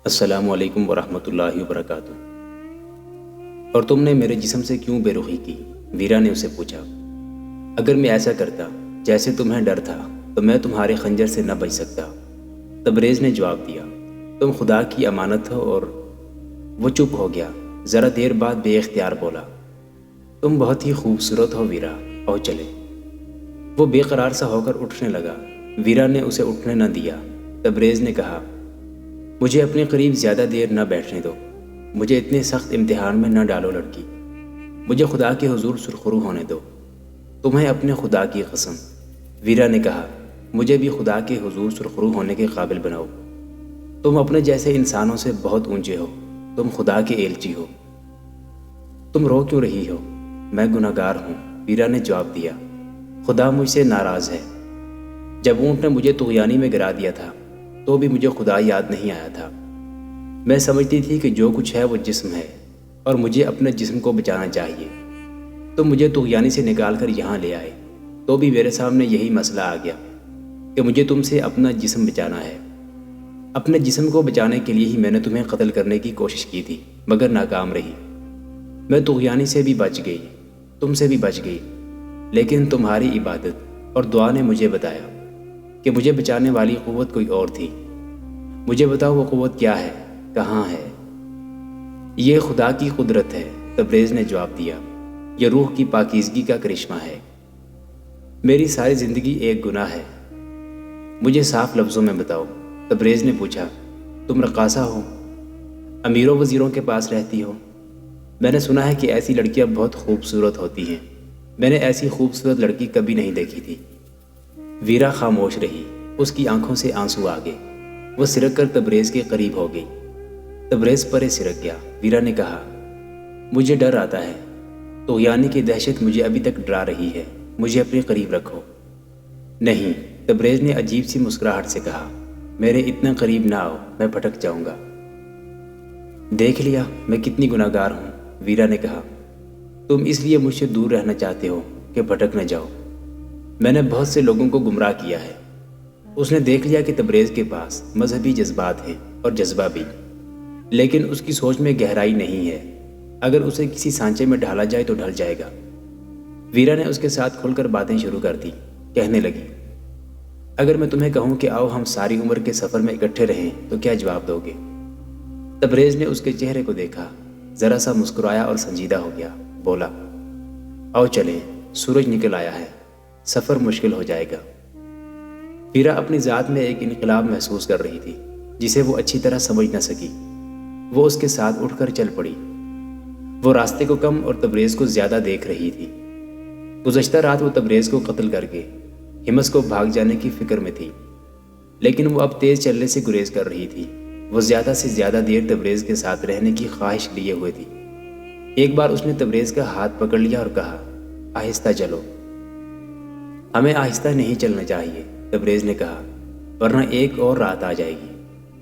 السلام علیکم ورحمۃ اللہ وبرکاتہ۔ اور تم نے میرے جسم سے کیوں بے رخی کی؟ ویرا نے اسے پوچھا۔ اگر میں ایسا کرتا جیسے تمہیں ڈر تھا تو میں تمہارے خنجر سے نہ بچ سکتا۔ تبریز نے جواب دیا، تم خدا کی امانت ہو۔ اور وہ چپ ہو گیا۔ ذرا دیر بعد بے اختیار بولا، تم بہت ہی خوبصورت ہو ویرا، آؤ چلے۔ وہ بے قرار سا ہو کر اٹھنے لگا۔ ویرا نے اسے اٹھنے نہ دیا۔ تبریز نے کہا، مجھے اپنے قریب زیادہ دیر نہ بیٹھنے دو، مجھے اتنے سخت امتحان میں نہ ڈالو لڑکی، مجھے خدا کے حضور سرخرو ہونے دو، تمہیں اپنے خدا کی قسم۔ ویرا نے کہا، مجھے بھی خدا کے حضور سرخرو ہونے کے قابل بناؤ، تم اپنے جیسے انسانوں سے بہت اونچے ہو، تم خدا کے ایلچی ہو۔ تم رو کیوں رہی ہو؟ میں گناہگار ہوں، ویرا نے جواب دیا، خدا مجھ سے ناراض ہے۔ جب اونٹ نے مجھے طغیانی میں گرا دیا تھا تو بھی مجھے خدا یاد نہیں آیا تھا۔ میں سمجھتی تھی کہ جو کچھ ہے وہ جسم ہے اور مجھے اپنے جسم کو بچانا چاہیے۔ تم مجھے طغیانی سے نکال کر یہاں لے آئے تو بھی میرے سامنے یہی مسئلہ آ گیا کہ مجھے تم سے اپنا جسم بچانا ہے۔ اپنے جسم کو بچانے کے لیے ہی میں نے تمہیں قتل کرنے کی کوشش کی تھی، مگر ناکام رہی۔ میں طغیانی سے بھی بچ گئی، تم سے بھی بچ گئی، لیکن تمہاری عبادت اور دعا نے مجھے بتایا کہ مجھے بچانے والی قوت کوئی اور تھی۔ مجھے بتاؤ وہ قوت کیا ہے، کہاں ہے؟ یہ خدا کی قدرت ہے، تبریز نے جواب دیا، یہ روح کی پاکیزگی کا کرشمہ ہے۔ میری ساری زندگی ایک گناہ ہے، مجھے صاف لفظوں میں بتاؤ۔ تبریز نے پوچھا، تم رقاصہ ہو، امیروں وزیروں کے پاس رہتی ہو؟ میں نے سنا ہے کہ ایسی لڑکیاں بہت خوبصورت ہوتی ہیں، میں نے ایسی خوبصورت لڑکی کبھی نہیں دیکھی تھی۔ ویرا خاموش رہی، اس کی آنکھوں سے آنسو آ گئے۔ وہ سرک کر تبریز کے قریب ہو گئی۔ تبریز پرے سرک گیا۔ ویرا نے کہا، مجھے ڈر آتا ہے، طغیانی کی دہشت مجھے ابھی تک ڈرا رہی ہے، مجھے اپنے قریب رکھو۔ نہیں، تبریز نے عجیب سی مسکراہٹ سے کہا، میرے اتنا قریب نہ آؤ، میں بھٹک جاؤں گا۔ دیکھ لیا میں کتنی گناہگار ہوں، ویرا نے کہا، تم اس لیے مجھ سے دور رہنا چاہتے ہو کہ بھٹک نہ جاؤ۔ میں نے بہت سے لوگوں کو گمراہ کیا ہے۔ اس نے دیکھ لیا کہ تبریز کے پاس مذہبی جذبات ہیں اور جذبہ بھی، لیکن اس کی سوچ میں گہرائی نہیں ہے۔ اگر اسے کسی سانچے میں ڈھالا جائے تو ڈھل جائے گا۔ ویرا نے اس کے ساتھ کھل کر باتیں شروع کر دی، کہنے لگی، اگر میں تمہیں کہوں کہ آؤ ہم ساری عمر کے سفر میں اکٹھے رہیں تو کیا جواب دو گے؟ تبریز نے اس کے چہرے کو دیکھا، ذرا سا مسکرایا اور سنجیدہ ہو گیا، بولا، آؤ چلیں، سورج نکل آیا ہے، سفر مشکل ہو جائے گا۔ ویرا اپنی ذات میں ایک انقلاب محسوس کر رہی تھی جسے وہ اچھی طرح سمجھ نہ سکی۔ وہ اس کے ساتھ اٹھ کر چل پڑی۔ وہ راستے کو کم اور تبریز کو زیادہ دیکھ رہی تھی۔ گزشتہ رات وہ تبریز کو قتل کر کے ہمس کو بھاگ جانے کی فکر میں تھی، لیکن وہ اب تیز چلنے سے گریز کر رہی تھی۔ وہ زیادہ سے زیادہ دیر تبریز کے ساتھ رہنے کی خواہش لیے ہوئے تھی۔ ایک بار اس نے تبریز کا ہاتھ پکڑ لیا اور کہا، آہستہ چلو۔ ہمیں آہستہ نہیں چلنا چاہیے، تبریز نے کہا، ورنہ ایک اور رات آ جائے گی۔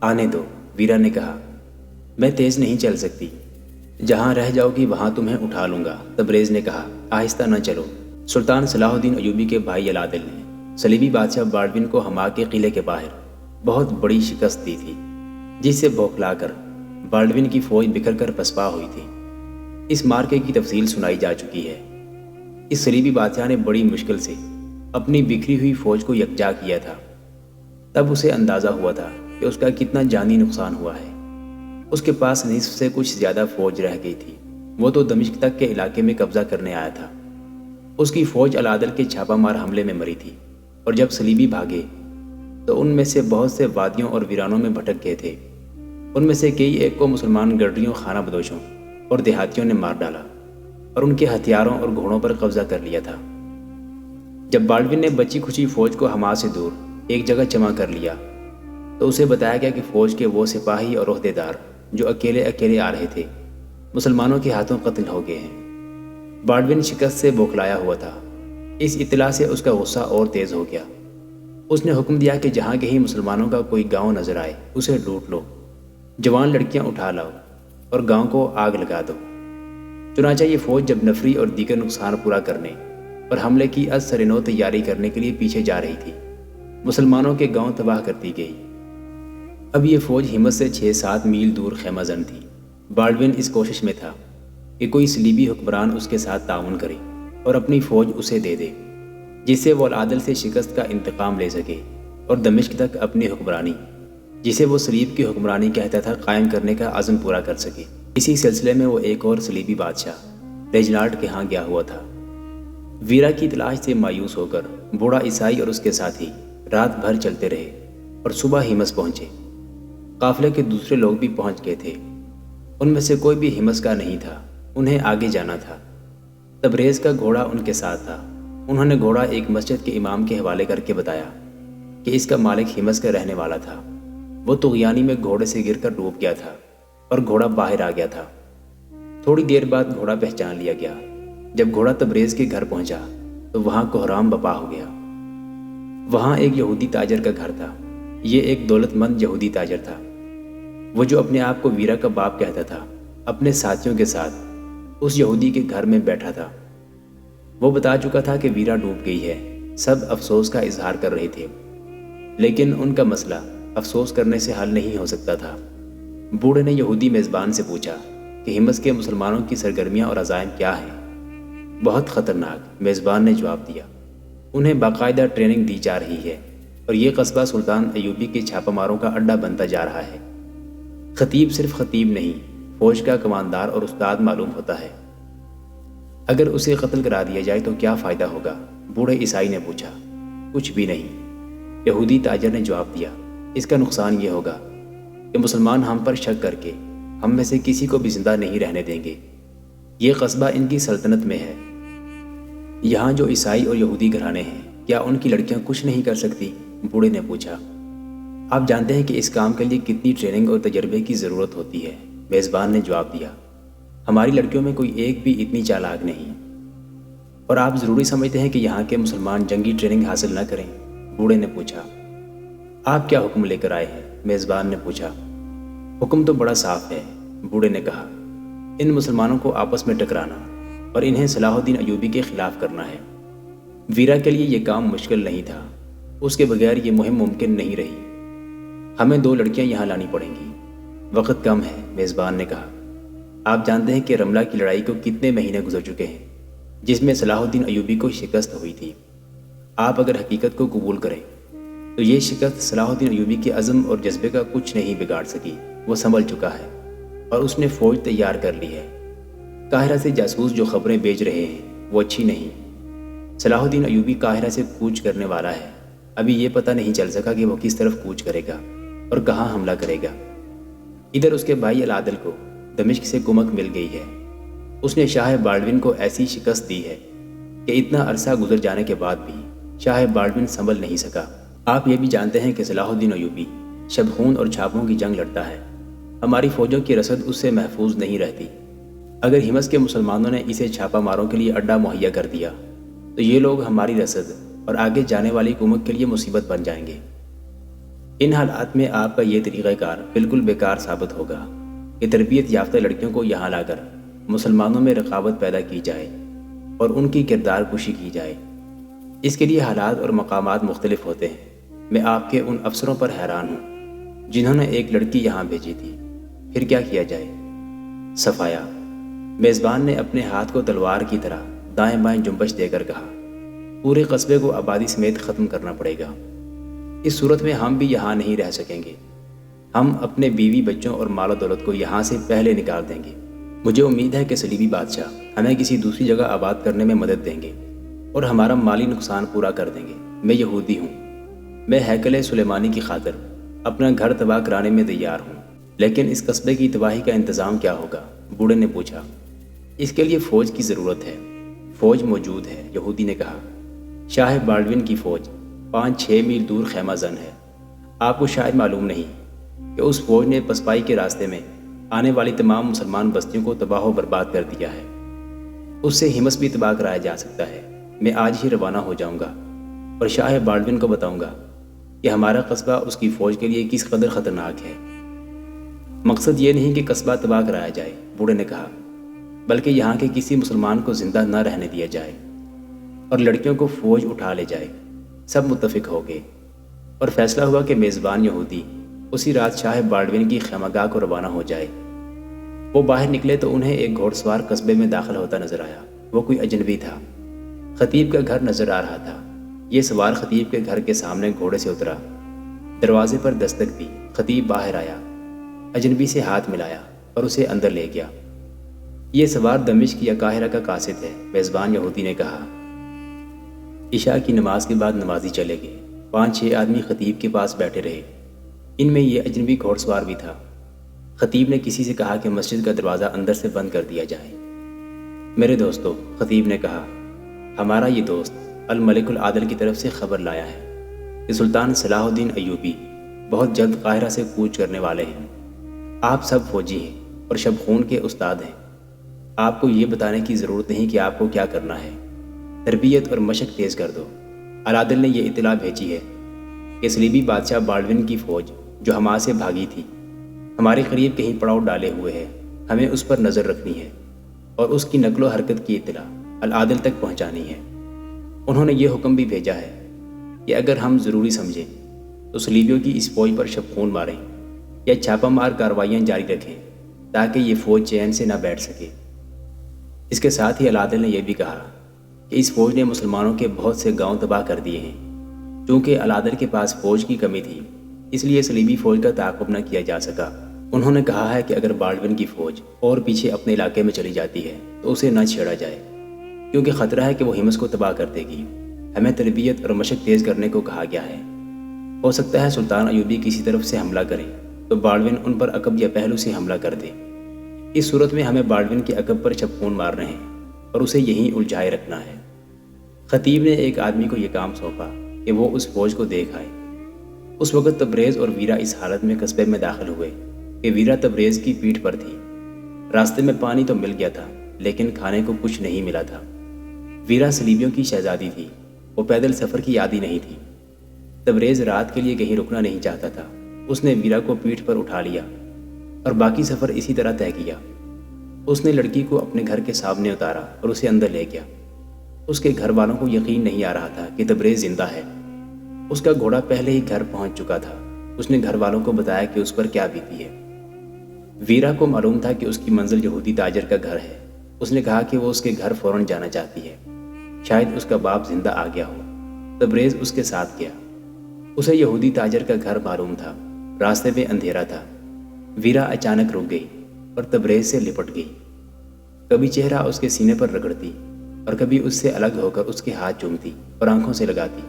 آنے دو، ویرا نے کہا، میں تیز نہیں چل سکتی، جہاں رہ جاؤ گی وہاں تمہیں اٹھا لوں گا۔ تبریز نے کہا، آہستہ نہ چلو۔ سلطان صلاح الدین ایوبی کے بھائی العادل نے صلیبی بادشاہ بالڈون کو ہما کے قلعے کے باہر بہت بڑی شکست دی تھی، جس سے بوکھلا کر بالڈون کی فوج بکھر کر پسپا ہوئی تھی۔ اس مارکے کی تفصیل سنائی جا چکی ہے۔ اس صلیبی بادشاہ نے بڑی مشکل سے اپنی بکھری ہوئی فوج کو یکجا کیا تھا۔ تب اسے اندازہ ہوا تھا کہ اس کا کتنا جانی نقصان ہوا ہے۔ اس کے پاس نصف سے کچھ زیادہ فوج رہ گئی تھی۔ وہ تو دمشق تک کے علاقے میں قبضہ کرنے آیا تھا۔ اس کی فوج العادل کے چھاپہ مار حملے میں مری تھی، اور جب صلیبی بھاگے تو ان میں سے بہت سے وادیوں اور ویرانوں میں بھٹک گئے تھے۔ ان میں سے کئی ایک کو مسلمان گڈریوں، خانہ بدوشوں اور دیہاتیوں نے مار ڈالا اور ان کے ہتھیاروں اور گھوڑوں پر قبضہ کر لیا تھا۔ جب بالڈون نے بچی کھچی فوج کو ہما سے دور ایک جگہ جمع کر لیا تو اسے بتایا گیا کہ فوج کے وہ سپاہی اور عہدیدار جو اکیلے اکیلے آ رہے تھے مسلمانوں کے ہاتھوں قتل ہو گئے ہیں۔ بالڈون شکست سے بوکھلایا ہوا تھا۔ اس اطلاع سے اس کا غصہ اور تیز ہو گیا۔ اس نے حکم دیا کہ جہاں کہیں مسلمانوں کا کوئی گاؤں نظر آئے اسے لوٹ لو، جوان لڑکیاں اٹھا لاؤ اور گاؤں کو آگ لگا دو۔ چنانچہ یہ فوج جب نفری اور دیگر نقصان پورا کرنے اور حملے کی از سر نو تیاری کرنے کے لیے پیچھے جا رہی تھی، مسلمانوں کے گاؤں تباہ کرتی گئی۔ اب یہ فوج ہمت سے 6-7 میل دور خیمہ زن تھی۔ بالڈون اس کوشش میں تھا کہ کوئی صلیبی حکمران اس کے ساتھ تعاون کرے اور اپنی فوج اسے دے دے، جس سے وہ العدل سے شکست کا انتقام لے سکے اور دمشق تک اپنی حکمرانی، جسے وہ صلیب کی حکمرانی کہتا تھا، قائم کرنے کا عزم پورا کر سکے۔ اسی سلسلے میں وہ ایک اور صلیبی بادشاہ ریجنالڈ کے ہاں گیا ہوا تھا۔ ویرا کی تلاش سے مایوس ہو کر بوڑھا عیسائی اور اس کے ساتھی رات بھر چلتے رہے اور صبح ہمس پہنچے۔ قافلے کے دوسرے لوگ بھی پہنچ گئے تھے، ان میں سے کوئی بھی ہمس کا نہیں تھا، انہیں آگے جانا تھا۔ تبریز کا گھوڑا ان کے ساتھ تھا۔ انہوں نے گھوڑا ایک مسجد کے امام کے حوالے کر کے بتایا کہ اس کا مالک ہمس کا رہنے والا تھا۔ وہ طغیانی میں گھوڑے سے گر کر ڈوب گیا تھا اور گھوڑا باہر آ گیا تھا۔ تھوڑی دیر بعد گھوڑا پہچان لیا گیا۔ جب گھوڑا تبریز کے گھر پہنچا تو وہاں کوہرام بپا ہو گیا۔ وہاں ایک یہودی تاجر کا گھر تھا۔ یہ ایک دولت مند یہودی تاجر تھا، وہ جو اپنے آپ کو ویرا کا باپ کہتا تھا، اپنے ساتھیوں کے ساتھ اس یہودی کے گھر میں بیٹھا تھا۔ وہ بتا چکا تھا کہ ویرا ڈوب گئی ہے۔ سب افسوس کا اظہار کر رہے تھے، لیکن ان کا مسئلہ افسوس کرنے سے حل نہیں ہو سکتا تھا۔ بوڑھے نے یہودی میزبان سے پوچھا کہ ہمس کے مسلمانوں کی سرگرمیاں اور عزائم کیا ہیں؟ بہت خطرناک، میزبان نے جواب دیا۔ انہیں باقاعدہ ٹریننگ دی جا رہی ہے اور یہ قصبہ سلطان ایوبی کے چھاپہ ماروں کا اڈہ بنتا جا رہا ہے۔ خطیب صرف خطیب نہیں، فوج کا کماندار اور استاد معلوم ہوتا ہے۔ اگر اسے قتل کرا دیا جائے تو کیا فائدہ ہوگا؟ بوڑھے عیسائی نے پوچھا۔ کچھ بھی نہیں، یہودی تاجر نے جواب دیا۔ اس کا نقصان یہ ہوگا کہ مسلمان ہم پر شک کر کے ہم میں سے کسی کو بھی زندہ نہیں رہنے دیں گے۔ یہ قصبہ ان کی سلطنت میں ہے۔ یہاں جو عیسائی اور یہودی گھرانے ہیں، کیا ان کی لڑکیاں کچھ نہیں کر سکتی؟ بوڑھے نے پوچھا۔ آپ جانتے ہیں کہ اس کام کے لیے کتنی ٹریننگ اور تجربے کی ضرورت ہوتی ہے، میزبان نے جواب دیا۔ ہماری لڑکیوں میں کوئی ایک بھی اتنی چالاک نہیں۔ اور آپ ضروری سمجھتے ہیں کہ یہاں کے مسلمان جنگی ٹریننگ حاصل نہ کریں؟ بوڑھے نے پوچھا۔ آپ کیا حکم لے کر آئے ہیں؟ میزبان نے پوچھا۔ حکم تو بڑا صاف ہے، بوڑھے نے کہا۔ ان مسلمانوں کو آپس میں ٹکرانا اور انہیں صلاح الدین ایوبی کے خلاف کرنا ہے۔ ویرا کے لیے یہ کام مشکل نہیں تھا، اس کے بغیر یہ مہم ممکن نہیں رہی۔ ہمیں 2 لڑکیاں یہاں لانی پڑیں گی، وقت کم ہے، میزبان نے کہا۔ آپ جانتے ہیں کہ رملہ کی لڑائی کو کتنے مہینے گزر چکے ہیں، جس میں صلاح الدین ایوبی کو شکست ہوئی تھی۔ آپ اگر حقیقت کو قبول کریں تو یہ شکست صلاح الدین ایوبی کے عزم اور جذبے کا کچھ نہیں بگاڑ سکی۔ وہ سنبھل چکا ہے اور اس نے فوج تیار کر لی ہے۔ قاہرہ سے جاسوس جو خبریں بھیج رہے ہیں وہ اچھی نہیں۔ صلاح الدین ایوبی قاہرہ سے کوچ کرنے والا ہے۔ ابھی یہ پتہ نہیں چل سکا کہ وہ کس طرف کوچ کرے گا اور کہاں حملہ کرے گا۔ ادھر اس کے بھائی العادل کو دمشق سے کمک مل گئی ہے۔ اس نے شاہ بالڈون کو ایسی شکست دی ہے کہ اتنا عرصہ گزر جانے کے بعد بھی شاہ بالڈون سنبھل نہیں سکا۔ آپ یہ بھی جانتے ہیں کہ صلاح الدین ایوبی شبخون اور چھاپوں کی جنگ لڑتا ہے۔ ہماری فوجوں کی رسد اس سے محفوظ نہیں رہتی۔ اگر ہمس کے مسلمانوں نے اسے چھاپہ ماروں کے لیے اڈہ مہیا کر دیا تو یہ لوگ ہماری رسد اور آگے جانے والی کمک کے لیے مصیبت بن جائیں گے۔ ان حالات میں آپ کا یہ طریقہ کار بالکل بیکار ثابت ہوگا کہ تربیت یافتہ لڑکیوں کو یہاں لا کر مسلمانوں میں رقابت پیدا کی جائے اور ان کی کردار کشی کی جائے۔ اس کے لیے حالات اور مقامات مختلف ہوتے ہیں۔ میں آپ کے ان افسروں پر حیران ہوں جنہوں نے ایک لڑکی یہاں بھیجی تھی۔ پھر کیا کیا جائے؟ صفایا، میزبان نے اپنے ہاتھ کو تلوار کی طرح دائیں بائیں جنبش دے کر کہا، پورے قصبے کو آبادی سمیت ختم کرنا پڑے گا۔ اس صورت میں ہم بھی یہاں نہیں رہ سکیں گے۔ ہم اپنے بیوی بچوں اور مال و دولت کو یہاں سے پہلے نکال دیں گے۔ مجھے امید ہے کہ صلیبی بادشاہ ہمیں کسی دوسری جگہ آباد کرنے میں مدد دیں گے اور ہمارا مالی نقصان پورا کر دیں گے۔ میں یہودی ہوں، میں ہیکل سلیمانی کی خاطر اپنا گھر تباہ کرانے میں تیار ہوں، لیکن اس قصبے کی تباہی کا انتظام کیا ہوگا؟ بوڑھے نے پوچھا۔ اس کے لیے فوج کی ضرورت ہے۔ فوج موجود ہے، یہودی نے کہا۔ شاہ بالڈون کی فوج 5-6 میل دور خیمہ زن ہے۔ آپ کو شاید معلوم نہیں کہ اس فوج نے پسپائی کے راستے میں آنے والی تمام مسلمان بستیوں کو تباہ و برباد کر دیا ہے۔ اس سے ہمس بھی تباہ کرایا جا سکتا ہے۔ میں آج ہی روانہ ہو جاؤں گا اور شاہ بالڈون کو بتاؤں گا کہ ہمارا قصبہ اس کی فوج کے لیے کس قدر خطرناک ہے۔ مقصد یہ نہیں کہ قصبہ تباہ کرایا جائے، بوڑھے نے کہا، بلکہ یہاں کے کسی مسلمان کو زندہ نہ رہنے دیا جائے اور لڑکیوں کو فوج اٹھا لے جائے۔ سب متفق ہو گئے اور فیصلہ ہوا کہ میزبان یہودی اسی رات شاہ بالڈون کی خیمگاہ کو روانہ ہو جائے۔ وہ باہر نکلے تو انہیں ایک گھوڑ سوار قصبے میں داخل ہوتا نظر آیا۔ وہ کوئی اجنبی تھا۔ خطیب کا گھر نظر آ رہا تھا۔ یہ سوار خطیب کے گھر کے سامنے گھوڑے سے اترا، دروازے پر دستک دی۔ خطیب باہر آیا، اجنبی سے ہاتھ ملایا اور اسے اندر لے گیا۔ یہ سوار دمشق یا قاہرہ کا قاصد ہے، میزبان یہودی نے کہا۔ عشاء کی نماز کے بعد نمازی چلے گئے۔ 5-6 آدمی خطیب کے پاس بیٹھے رہے۔ ان میں یہ اجنبی گھوڑ سوار بھی تھا۔ خطیب نے کسی سے کہا کہ مسجد کا دروازہ اندر سے بند کر دیا جائے۔ میرے دوستو، خطیب نے کہا، ہمارا یہ دوست الملک العادل کی طرف سے خبر لایا ہے کہ سلطان صلاح الدین ایوبی بہت جلد قاہرہ سے کوچ کرنے والے ہیں۔ آپ سب فوجی ہیں اور شب خون کے استاد ہیں۔ آپ کو یہ بتانے کی ضرورت نہیں کہ آپ کو کیا کرنا ہے۔ تربیت اور مشق تیز کر دو۔ العادل نے یہ اطلاع بھیجی ہے کہ صلیبی بادشاہ بالڈون کی فوج جو حما سے بھاگی تھی ہمارے قریب کہیں پڑاؤ ڈالے ہوئے ہے۔ ہمیں اس پر نظر رکھنی ہے اور اس کی نقل و حرکت کی اطلاع العادل تک پہنچانی ہے۔ انہوں نے یہ حکم بھی بھیجا ہے کہ اگر ہم ضروری سمجھیں تو صلیبیوں کی اس فوج پر شب خون ماریں یا چھاپہ مار کارروائیاں جاری رکھیں تاکہ یہ فوج چین سے نہ بیٹھ سکے۔ اس کے ساتھ ہی العادل نے یہ بھی کہا کہ اس فوج نے مسلمانوں کے بہت سے گاؤں تباہ کر دیے ہیں۔ چونکہ العادل کے پاس فوج کی کمی تھی، اس لیے صلیبی فوج کا تعاقب نہ کیا جا سکا۔ انہوں نے کہا ہے کہ اگر بالڈون کی فوج اور پیچھے اپنے علاقے میں چلی جاتی ہے تو اسے نہ چھیڑا جائے، کیونکہ خطرہ ہے کہ وہ حمص کو تباہ کر دے گی۔ ہمیں تربیت اور مشق تیز کرنے کو کہا گیا ہے۔ ہو سکتا ہے سلطان ایوبی کسی طرف سے حملہ کریں تو بالڈون ان پر عقب یا پہلو سے حملہ کر دے۔ اس صورت میں ہمیں بالڈون کے عقب پر شب خون مارنے ہیں اور اسے یہیں الجھائے رکھنا ہے۔ خطیب نے ایک آدمی کو یہ کام سونپا کہ وہ اس فوج کو دیکھ آئے۔ اس وقت تبریز اور ویرا اس حالت میں قصبے میں داخل ہوئے کہ ویرا تبریز کی پیٹھ پر تھی۔ راستے میں پانی تو مل گیا تھا لیکن کھانے کو کچھ نہیں ملا تھا۔ ویرا صلیبیوں کی شہزادی تھی، وہ پیدل سفر کی عادی نہیں تھی۔ تبریز رات کے لیے کہیں رکنا نہیں چاہتا تھا۔ اس نے ویرا کو پیٹھ پر اٹھا لیا اور باقی سفر اسی طرح طے کیا۔ اس نے لڑکی کو اپنے گھر کے سامنے اتارا اور اسے اندر لے گیا۔ اس کے گھر والوں کو یقین نہیں آ رہا تھا کہ تبریز زندہ ہے۔ اس کا گھوڑا پہلے ہی گھر پہنچ چکا تھا۔ اس نے گھر والوں کو بتایا کہ اس پر کیا بیتی ہے۔ ویرا کو معلوم تھا کہ اس کی منزل یہودی تاجر کا گھر ہے۔ اس نے کہا کہ وہ اس کے گھر فوراً جانا چاہتی ہے، شاید اس کا باپ زندہ آ گیا ہو۔ تبریز اس کے ساتھ گیا۔ اسے یہودی تاجر کا گھر معلوم تھا۔ راستے میں اندھیرا تھا۔ ویرا اچانک رک گئی اور تبریز سے لپٹ گئی۔ کبھی چہرہ اس کے سینے پر رگڑتی اور کبھی اس سے الگ ہو کر اس کے ہاتھ چومتی اور آنکھوں سے لگاتی۔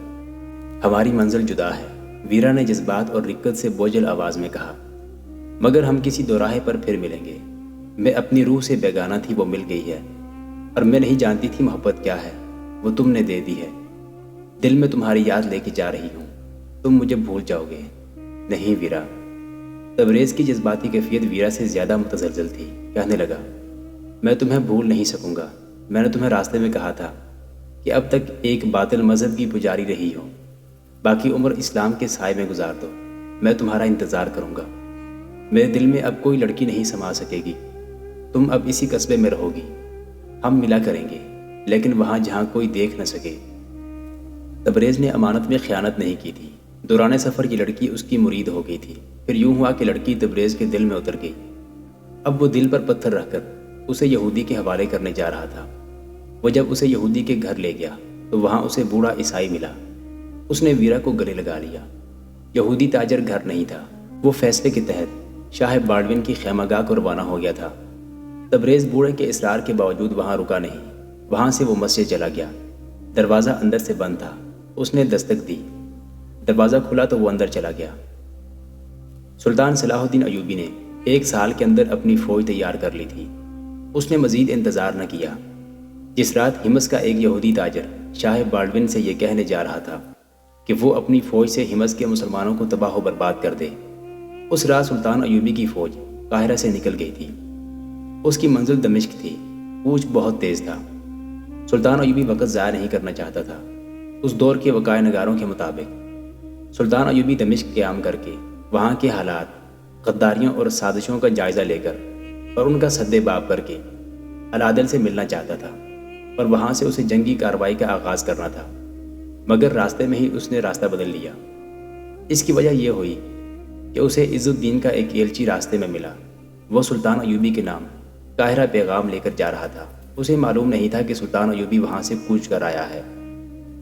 ہماری منزل جدا ہے، ویرا نے جذبات اور رقت سے بوجھل آواز میں کہا، مگر ہم کسی دوراہے پر پھر ملیں گے۔ میں اپنی روح سے بیگانہ تھی، وہ مل گئی ہے، اور میں نہیں جانتی تھی محبت کیا ہے، وہ تم نے دے دی ہے۔ دل میں تمہاری یاد لے کے جا رہی ہوں، تم مجھے بھول جاؤ گے۔ نہیں ویرا۔ تبریز کی جذباتی کیفیت ویرا سے زیادہ متزلزل تھی۔ کہنے لگا، میں تمہیں بھول نہیں سکوں گا۔ میں نے تمہیں راستے میں کہا تھا کہ اب تک ایک باطل مذہب کی پجاری رہی ہو، باقی عمر اسلام کے سائے میں گزار دو۔ میں تمہارا انتظار کروں گا۔ میرے دل میں اب کوئی لڑکی نہیں سما سکے گی۔ تم اب اسی قصبے میں رہو گی۔ ہم ملا کریں گے، لیکن وہاں جہاں کوئی دیکھ نہ سکے۔ تبریز نے امانت میں خیانت نہیں کی تھی۔ دوران سفر یہ لڑکی اس کی مرید ہو گئی تھی۔ پھر یوں ہوا کہ لڑکی تبریز کے دل میں اتر گئی۔ اب وہ دل پر پتھر رکھ کر اسے یہودی کے حوالے کرنے جا رہا تھا۔ وہ جب اسے یہودی کے گھر لے گیا تو وہاں اسے بوڑھا عیسائی ملا۔ اس نے ویرا کو گلے لگا لیا۔ یہودی تاجر گھر نہیں تھا۔ وہ فیصلے کے تحت شاہ بالڈون کی خیمگاہ کو روانہ ہو گیا تھا۔ تبریز بوڑھے کے اصرار کے باوجود وہاں رکا نہیں۔ وہاں سے وہ مسجد چلا گیا۔ دروازہ اندر سے بند تھا۔ اس نے دستک دی۔ دروازہ کھلا تو وہ اندر چلا گیا۔ سلطان صلاح الدین ایوبی نے 1 سال کے اندر اپنی فوج تیار کر لی تھی۔ اس نے مزید انتظار نہ کیا۔ جس رات حمص کا ایک یہودی تاجر شاہ بالڈون سے یہ کہنے جا رہا تھا کہ وہ اپنی فوج سے حمص کے مسلمانوں کو تباہ و برباد کر دے، اس رات سلطان ایوبی کی فوج قاہرہ سے نکل گئی تھی۔ اس کی منزل دمشق تھی۔ کوچ بہت تیز تھا۔ سلطان ایوبی وقت ضائع نہیں کرنا چاہتا تھا۔ اس دور کے وقائع نگاروں کے مطابق سلطان ایوبی دمشق قیام کر کے وہاں کے حالات، غداریوں اور سازشوں کا جائزہ لے کر اور ان کا سد باب کر کے العادل سے ملنا چاہتا تھا اور وہاں سے اسے جنگی کارروائی کا آغاز کرنا تھا، مگر راستے میں ہی اس نے راستہ بدل لیا۔ اس کی وجہ یہ ہوئی کہ اسے عز الدین کا ایک ایلچی راستے میں ملا۔ وہ سلطان ایوبی کے نام قاہرہ پیغام لے کر جا رہا تھا۔ اسے معلوم نہیں تھا کہ سلطان ایوبی وہاں سے کوچ کر آیا ہے۔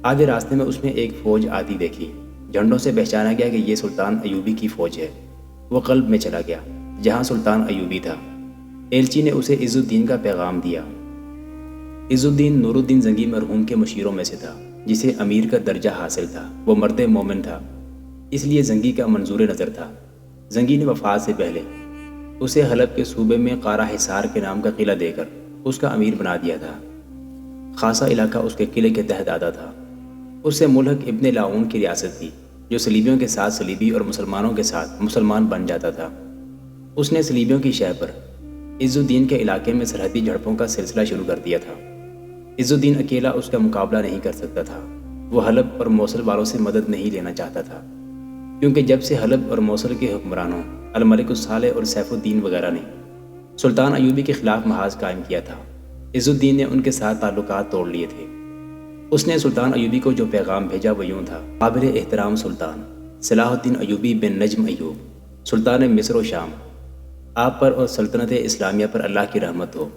آدھے راستے میں اس نے ایک فوج آتی دیکھی۔ جھنڈوں سے پہچانا گیا کہ یہ سلطان ایوبی کی فوج ہے۔ وہ قلب میں چلا گیا جہاں سلطان ایوبی تھا۔ ایلچی نے اسے عز الدین کا پیغام دیا۔ عز الدین نور الدین زنگی مرحوم کے مشیروں میں سے تھا، جسے امیر کا درجہ حاصل تھا۔ وہ مرد مومن تھا، اس لیے زنگی کا منظور نظر تھا۔ زنگی نے وفات سے پہلے اسے حلب کے صوبے میں قارہ حصار کے نام کا قلعہ دے کر اس کا امیر بنا دیا تھا۔ خاصا علاقہ اس کے قلعے کے تحت آتا تھا۔ اس سے ملحق ابن لاؤن کی ریاست تھی، جو صلیبیوں کے ساتھ صلیبی اور مسلمانوں کے ساتھ مسلمان بن جاتا تھا۔ اس نے صلیبیوں کی شہ پر عز الدین کے علاقے میں سرحدی جھڑپوں کا سلسلہ شروع کر دیا تھا۔ عز الدین اکیلا اس کا مقابلہ نہیں کر سکتا تھا۔ وہ حلب اور موصل والوں سے مدد نہیں لینا چاہتا تھا، کیونکہ جب سے حلب اور موصل کے حکمرانوں الملک الصالح اور سیف الدین وغیرہ نے سلطان ایوبی کے خلاف محاذ قائم کیا تھا، عز الدین نے ان کے ساتھ تعلقات توڑ لیے تھے۔ اس نے سلطان ایوبی کو جو پیغام بھیجا وہ یوں تھا: قابل احترام سلطان صلاح الدین ایوبی بن نجم ایوب، سلطان مصر و شام، آپ پر اور سلطنت اسلامیہ پر اللہ کی رحمت ہو۔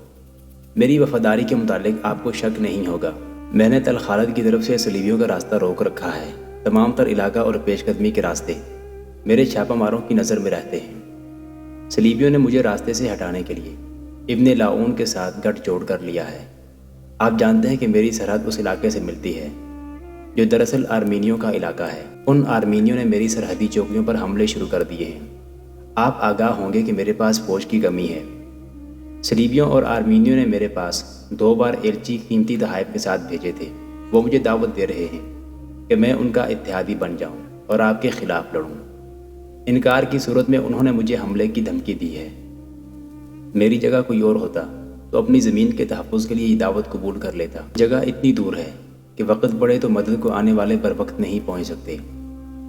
میری وفاداری کے متعلق آپ کو شک نہیں ہوگا۔ میں نے تل خالد کی طرف سے صلیبیوں کا راستہ روک رکھا ہے۔ تمام تر علاقہ اور پیش قدمی کے راستے میرے چھاپہ ماروں کی نظر میں رہتے ہیں۔ صلیبیوں نے مجھے راستے سے ہٹانے کے لیے ابن لاؤن کے ساتھ گٹھ جوڑ کر لیا ہے۔ آپ جانتے ہیں کہ میری سرحد اس علاقے سے ملتی ہے جو دراصل آرمینیوں کا علاقہ ہے۔ ان آرمینیوں نے میری سرحدی چوکیوں پر حملے شروع کر دیے ہیں۔ آپ آگاہ ہوں گے کہ میرے پاس فوج کی کمی ہے۔ صلیبیوں اور آرمینیوں نے میرے پاس 2 بار ایلچی قیمتی تحائف کے ساتھ بھیجے تھے۔ وہ مجھے دعوت دے رہے ہیں کہ میں ان کا اتحادی بن جاؤں اور آپ کے خلاف لڑوں۔ انکار کی صورت میں انہوں نے مجھے حملے کی دھمکی دی ہے۔ میری جگہ کوئی اور ہوتا تو اپنی زمین کے تحفظ کے لیے یہ دعوت قبول کر لیتا۔ جگہ اتنی دور ہے کہ وقت پڑے تو مدد کو آنے والے بر وقت نہیں پہنچ سکتے۔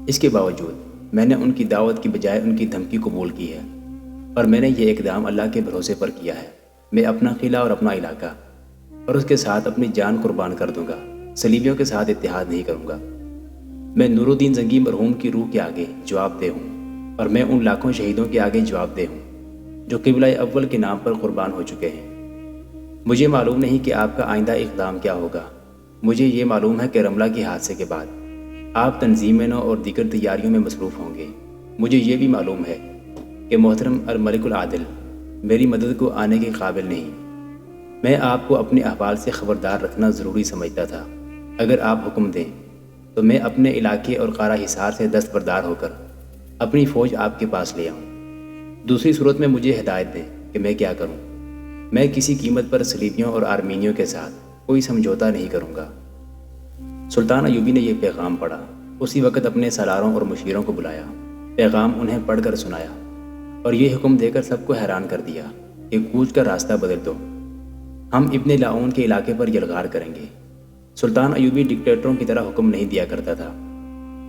اس کے باوجود میں نے ان کی دعوت کی بجائے ان کی دھمکی قبول کی ہے، اور میں نے یہ اقدام اللہ کے بھروسے پر کیا ہے۔ میں اپنا قلعہ اور اپنا علاقہ اور اس کے ساتھ اپنی جان قربان کر دوں گا۔ صلیبیوں کے ساتھ اتحاد نہیں کروں گا۔ میں نور الدین زنگی مرحوم کی روح کے آگے جواب دہ ہوں، اور میں ان لاکھوں شہیدوں کے آگے جواب دہ ہوں جو قبلہ اول کے نام پر قربان ہو چکے ہیں۔ مجھے معلوم نہیں کہ آپ کا آئندہ اقدام کیا ہوگا۔ مجھے یہ معلوم ہے کہ رملہ کے حادثے کے بعد آپ تنظیم نو اور دیگر تیاریوں میں مصروف ہوں گے۔ مجھے یہ بھی معلوم ہے کہ محترم الملک العادل میری مدد کو آنے کے قابل نہیں۔ میں آپ کو اپنے احوال سے خبردار رکھنا ضروری سمجھتا تھا۔ اگر آپ حکم دیں تو میں اپنے علاقے اور قارہ حصار سے دستبردار ہو کر اپنی فوج آپ کے پاس لے آؤں۔ دوسری صورت میں مجھے ہدایت دیں کہ میں کیا کروں۔ میں کسی قیمت پر صلیبیوں اور آرمینیوں کے ساتھ کوئی سمجھوتا نہیں کروں گا۔ سلطان ایوبی نے یہ پیغام پڑھا۔ اسی وقت اپنے سالاروں اور مشیروں کو بلایا، پیغام انہیں پڑھ کر سنایا، اور یہ حکم دے کر سب کو حیران کر دیا کہ کوچ کا راستہ بدل دو، ہم ابن لاؤن کے علاقے پر یلغار کریں گے۔ سلطان ایوبی ڈکٹیٹروں کی طرح حکم نہیں دیا کرتا تھا،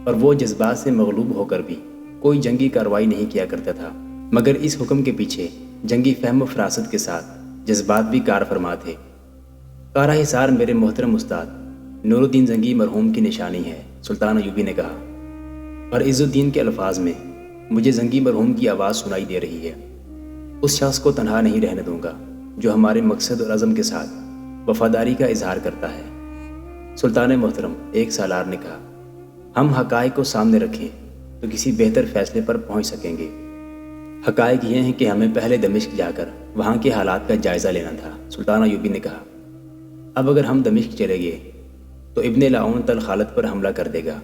اور وہ جذبات سے مغلوب ہو کر بھی کوئی جنگی کارروائی نہیں کیا کرتا تھا، مگر اس حکم کے پیچھے جنگی فہم و فراست کے ساتھ جذبات بھی کار فرما تھے۔ قارہ حصار میرے محترم استاد نور الدین زنگی مرحوم کی نشانی ہے، سلطان ایوبی نے کہا، اور عز الدین کے الفاظ میں مجھے زنگی مرحوم کی آواز سنائی دے رہی ہے۔ اس شخص کو تنہا نہیں رہنے دوں گا جو ہمارے مقصد اور عزم کے ساتھ وفاداری کا اظہار کرتا ہے۔ سلطان محترم، ایک سالار نے کہا، ہم حقائق کو سامنے رکھیں تو کسی بہتر فیصلے پر پہنچ سکیں گے۔ حقائق یہ ہیں کہ ہمیں پہلے دمشق جا کر وہاں کے حالات کا جائزہ لینا تھا۔ سلطان ایوبی نے کہا، اب اگر ہم دمشق چلے گئے تو ابن لاؤن تل خالد پر حملہ کر دے گا،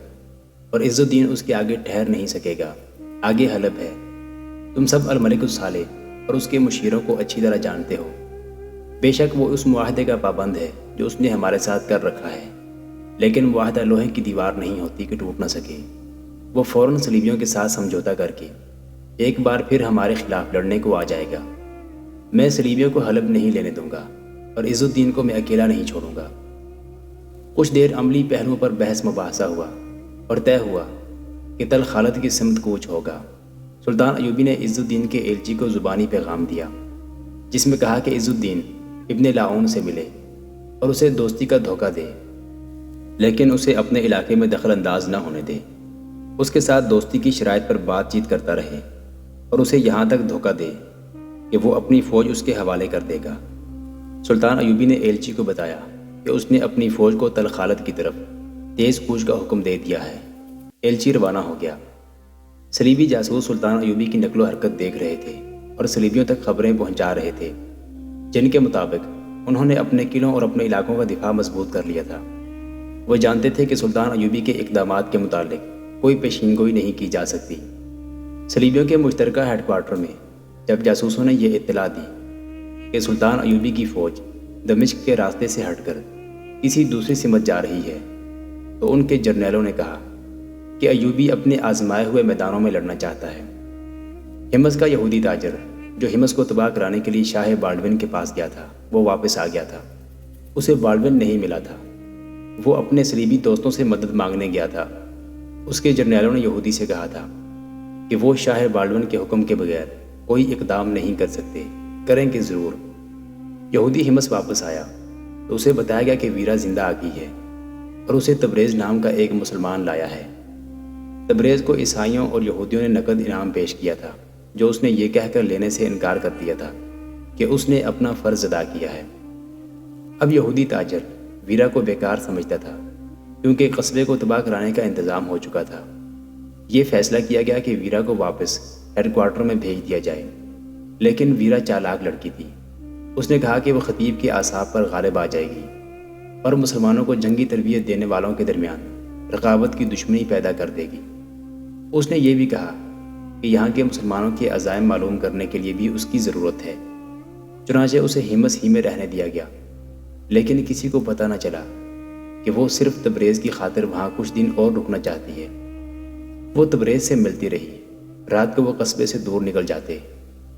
اور عز الدین اس کے آگے ٹھہر نہیں سکے گا۔ آگے حلب ہے۔ تم سب الملک الصالح اور اس کے مشیروں کو اچھی طرح جانتے ہو۔ بے شک وہ اس معاہدے کا پابند ہے جو اس نے ہمارے ساتھ کر رکھا ہے، لیکن معاہدہ لوہے کی دیوار نہیں ہوتی کہ ٹوٹ نہ سکے۔ وہ فوراً صلیبیوں کے ساتھ سمجھوتا کر کے ایک بار پھر ہمارے خلاف لڑنے کو آ جائے گا۔ میں صلیبیوں کو حلب نہیں لینے دوں گا، اور عز الدین کو میں اکیلا نہیں چھوڑوں گا۔ کچھ دیر عملی پہلوؤں پر بحث مباحثہ ہوا، اور طے ہوا کہ تل خالد کی سمت کوچ ہوگا۔ سلطان ایوبی نے عز الدین کے ایلچی کو زبانی پیغام دیا، جس میں کہا کہ عز الدین ابن لاؤن سے ملے اور اسے دوستی کا دھوکہ دے، لیکن اسے اپنے علاقے میں دخل انداز نہ ہونے دے۔ اس کے ساتھ دوستی کی شرائط پر بات چیت کرتا رہے اور اسے یہاں تک دھوکہ دے کہ وہ اپنی فوج اس کے حوالے کر دے گا۔ سلطان ایوبی نے ایلچی کو بتایا کہ اس نے اپنی فوج کو تل خالد کی طرف تیز کوچ کا حکم دے دیا ہے۔ ایلچی روانہ ہو گیا۔ صلیبی جاسوس سلطان ایوبی کی نقل و حرکت دیکھ رہے تھے اور صلیبیوں تک خبریں پہنچا رہے تھے، جن کے مطابق انہوں نے اپنے قلعوں اور اپنے علاقوں کا دفاع مضبوط کر لیا تھا۔ وہ جانتے تھے کہ سلطان ایوبی کے اقدامات کے متعلق کوئی پیشین گوئی نہیں کی جا سکتی۔ صلیبیوں کے مشترکہ ہیڈ کوارٹر میں جب جاسوسوں نے یہ اطلاع دی کہ سلطان ایوبی کی فوج دمشق کے راستے سے ہٹ کر کسی دوسری سمت جا رہی ہے، تو ان کے جرنیلوں نے کہا کہ ایوبی اپنے آزمائے ہوئے میدانوں میں لڑنا چاہتا ہے۔ ہمس کا یہودی تاجر جو ہمس کو تباہ کرانے کے لیے شاہ بالڈون کے پاس گیا تھا، وہ واپس آ گیا تھا۔ اسے بالڈون نہیں ملا تھا۔ وہ اپنے صلیبی دوستوں سے مدد مانگنے گیا تھا۔ اس کے جرنیلوں نے یہودی سے کہا تھا کہ وہ شاہ بالڈون کے حکم کے بغیر کوئی اقدام نہیں کر سکتے، کریں گے ضرور۔ یہودی ہمس واپس آیا تو اسے بتایا گیا کہ ویرا زندہ آ گئی ہے اور اسے تبریز نام کا ایک مسلمان لایا ہے۔ تبریز کو عیسائیوں اور یہودیوں نے نقد انعام پیش کیا تھا، جو اس نے یہ کہہ کر لینے سے انکار کر دیا تھا کہ اس نے اپنا فرض ادا کیا ہے۔ اب یہودی تاجر ویرا کو بیکار سمجھتا تھا، کیونکہ قصبے کو تباہ کرانے کا انتظام ہو چکا تھا۔ یہ فیصلہ کیا گیا کہ ویرا کو واپس ہیڈ کوارٹر میں بھیج دیا جائے، لیکن ویرا چالاک لڑکی تھی۔ اس نے کہا کہ وہ خطیب کے اعصاب پر غالب آ جائے گی اور مسلمانوں کو جنگی تربیت دینے والوں کے درمیان رقابت کی دشمنی پیدا کر دے گی۔ اس نے یہ بھی کہا کہ یہاں کے مسلمانوں کے عزائم معلوم کرنے کے لیے بھی اس کی ضرورت ہے۔ چنانچہ اسے ہمس ہی میں رہنے دیا گیا، لیکن کسی کو پتہ نہ چلا کہ وہ صرف تبریز کی خاطر وہاں کچھ دن اور رکنا چاہتی ہے۔ وہ تبریز سے ملتی رہی۔ رات کو وہ قصبے سے دور نکل جاتے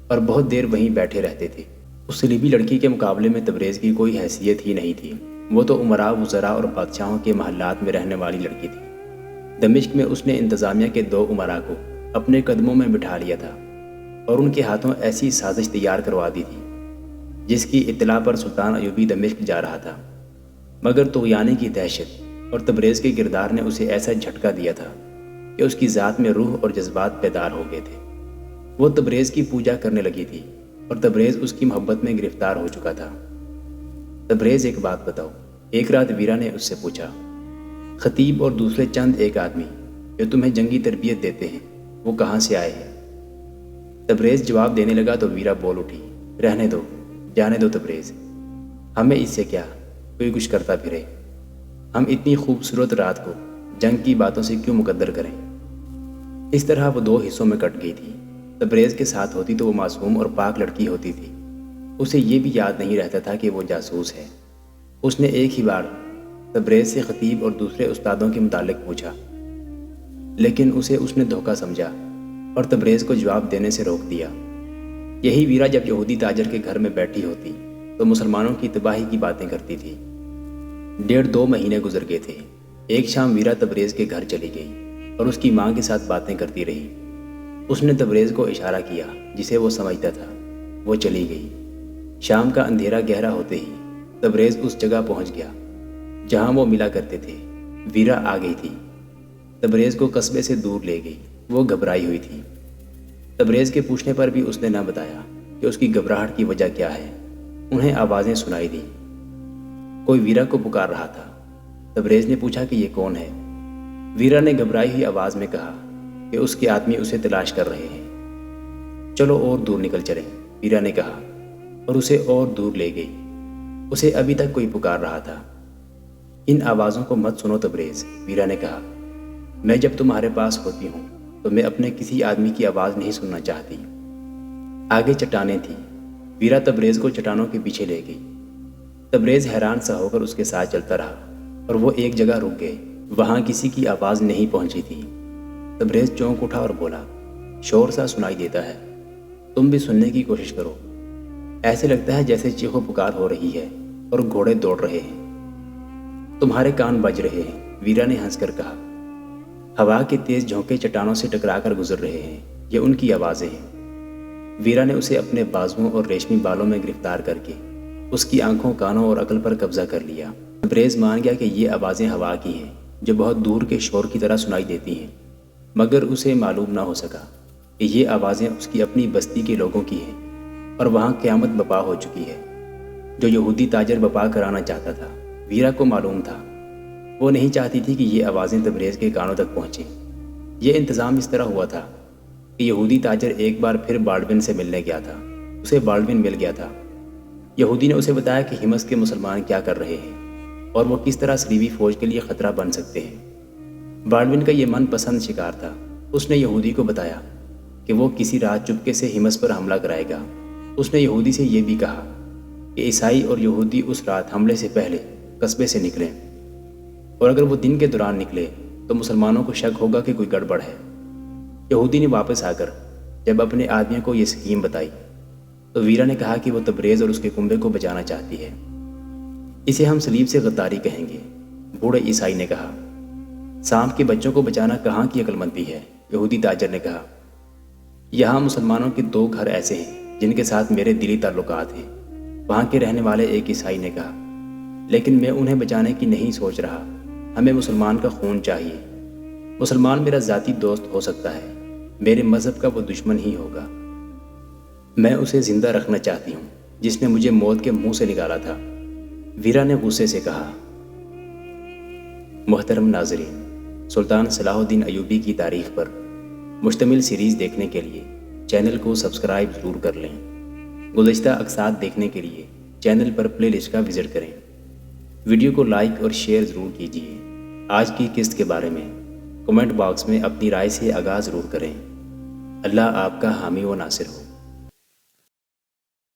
اور بہت دیر وہیں بیٹھے رہتے تھے۔ اس صلیبی لڑکی کے مقابلے میں تبریز کی کوئی حیثیت ہی نہیں تھی۔ وہ تو امراء، وزراء اور بادشاہوں کے محلات میں رہنے والی لڑکی تھی۔ دمشق میں اس نے انتظامیہ کے 2 امراء کو اپنے قدموں میں بٹھا لیا تھا اور ان کے ہاتھوں ایسی سازش تیار کروا دی تھی جس کی اطلاع پر سلطان ایوبی دمشق جا رہا تھا، مگر طغیانے کی دہشت اور تبریز کے کردار نے اسے ایسا جھٹکا دیا تھا کہ اس کی ذات میں روح اور جذبات بیدار ہو گئے تھے۔ وہ تبریز کی پوجا کرنے لگی تھی اور تبریز اس کی محبت میں گرفتار ہو چکا تھا۔ تبریز، ایک بات بتاؤ، ایک رات ویرا نے اس سے پوچھا، خطیب اور دوسرے چند ایک آدمی جو تمہیں جنگی تربیت دیتے ہیں، وہ کہاں سے آئے ہیں؟ تبریز جواب دینے لگا تو ویرا بول اٹھی، رہنے دو، جانے دو تبریز، ہمیں اس سے کیا، کوئی کچھ کرتا پھرے، ہم اتنی خوبصورت رات کو جنگ کی باتوں سے کیوں مقدر کریں؟ اس طرح وہ 2 حصوں میں کٹ گئی تھی۔ تبریز کے ساتھ ہوتی تو وہ معصوم اور پاک لڑکی ہوتی تھی۔ اسے یہ بھی یاد نہیں رہتا تھا کہ وہ جاسوس ہے۔ اس نے ایک ہی بار تبریز سے خطیب اور دوسرے استادوں کے متعلق پوچھا، لیکن اسے اس نے دھوکہ سمجھا اور تبریز کو جواب دینے سے روک دیا۔ یہی ویرا جب یہودی تاجر کے گھر میں بیٹھی ہوتی تو مسلمانوں کی تباہی کی باتیں کرتی تھی۔ 1.5-2 مہینے گزر گئے تھے۔ ایک شام ویرا تبریز کے گھر چلی گئی اور اس کی ماں کے ساتھ باتیں کرتی رہی۔ اس نے تبریز کو اشارہ کیا جسے وہ سمجھتا تھا۔ وہ چلی گئی۔ شام کا اندھیرا گہرا ہوتے ہی تبریز اس جگہ پہنچ گیا جہاں وہ ملا کرتے تھے۔ ویرا آ گئی تھی، تبریز کو قصبے سے دور لے گئی۔ وہ گھبرائی ہوئی تھی۔ تبریز کے پوچھنے پر بھی اس نے نہ بتایا کہ اس کی گھبراہٹ کی وجہ کیا ہے۔ انہیں آوازیں سنائی دیں، کوئی ویرا کو پکار رہا تھا۔ تبریز نے پوچھا کہ یہ کون ہے؟ ویرا نے گھبرائی ہوئی آواز میں کہا کہ اس کے آدمی اسے تلاش کر رہے ہیں۔ چلو اور دور نکل چلیں، ویرا نے کہا اور اسے اور دور لے گئی۔ اسے ابھی تک کوئی پکار رہا تھا۔ ان آوازوں کو مت سنو تبریز، ویرا نے کہا، میں جب تمہارے پاس ہوتی ہوں تو میں اپنے کسی آدمی کی آواز نہیں سننا چاہتی۔ آگے چٹانیں تھیں۔ ویرا تبریز کو چٹانوں کے پیچھے لے گئی۔ تبریز حیران سا ہو کر اس کے ساتھ چلتا رہا اور وہ ایک جگہ رک گئے۔ وہاں کسی کی آواز نہیں پہنچی تھی۔ تبریز چونک اٹھا اور بولا، شور سا سنائی دیتا ہے، تم بھی سننے کی کوشش کرو۔ ایسے لگتا ہے جیسے چیخو پکار ہو رہی ہے اور گھوڑے دوڑ رہے ہیں۔ تمہارے کان بج رہے ہیں، ویرا نے ہنس کر کہا۔ ہوا کے تیز جھونکے چٹانوں سے ٹکرا کر گزر رہے ہیں، یہ ان کی آوازیں ہیں۔ ویرا نے اسے اپنے بازوؤں اور ریشمی بالوں میں گرفتار کر کے اس کی آنکھوں، کانوں اور عقل پر قبضہ کر لیا۔ تبریز مان گیا کہ یہ آوازیں ہوا کی ہیں جو بہت دور کے شور کی طرح سنائی دیتی ہیں۔ مگر اسے معلوم نہ ہو سکا کہ یہ آوازیں اس کی اپنی بستی کے لوگوں کی ہیں اور وہاں قیامت بپا ہو چکی ہے۔ جو یہودی تاجر بپا کرانا چاہتا تھا، ویرا کو معلوم تھا۔ وہ نہیں چاہتی تھی کہ یہ آوازیں تبریز کے کانوں تک پہنچیں۔ یہ انتظام اس طرح ہوا تھا کہ یہودی تاجر ایک بار پھر بالڈون سے ملنے گیا تھا۔ اسے بالڈون مل گیا تھا۔ یہودی نے اسے بتایا کہ حمص کے مسلمان کیا کر رہے ہیں اور وہ کس طرح صلیبی فوج کے لیے خطرہ بن سکتے ہیں۔ بالڈون کا یہ من پسند شکار تھا۔ اس نے یہودی کو بتایا کہ وہ کسی رات چپکے سے حمص پر حملہ کرائے گا۔ اس نے یہودی سے یہ بھی کہا کہ عیسائی اور یہودی اس رات حملے سے پہلے قصبے سے نکلیں، اور اگر وہ دن کے دوران نکلے تو مسلمانوں کو شک ہوگا کہ کوئی گڑبڑ ہے۔ یہودی نے واپس آ کر جب اپنے آدمیوں کو یہ اسکیم بتائی تو ویرا نے کہا کہ وہ تبریز اور اس کے کنبے کو بچانا چاہتی ہے۔ اسے ہم صلیب سے غداری کہیں گے، بوڑھے عیسائی نے کہا۔ سانپ کے بچوں کو بچانا کہاں کی عقل مندی ہے، یہودی تاجر نے کہا۔ یہاں مسلمانوں کے 2 گھر ایسے ہیں جن کے ساتھ میرے دلی تعلقات ہیں، وہاں کے رہنے والے ایک عیسائی نے کہا، لیکن میں انہیں بچانے کی نہیں سوچ رہا۔ ہمیں مسلمان کا خون چاہیے۔ مسلمان میرا ذاتی دوست ہو سکتا ہے، میرے مذہب کا وہ دشمن ہی ہوگا۔ میں اسے زندہ رکھنا چاہتی ہوں جس نے مجھے موت کے منہ سے نکالا تھا، ویرا نے غصے سے کہا۔ محترم ناظرین، سلطان صلاح الدین ایوبی کی تاریخ پر مشتمل سیریز دیکھنے کے لیے چینل کو سبسکرائب ضرور کر لیں۔ گزشتہ اقساط دیکھنے کے لیے چینل پر پلے لسٹ کا وزٹ کریں۔ ویڈیو کو لائک اور شیئر ضرور کیجیے۔ آج کی قسط کے بارے میں کمنٹ باکس میں اپنی رائے سے آغاز ضرور کریں۔ اللہ آپ کا حامی و ناصر ہو۔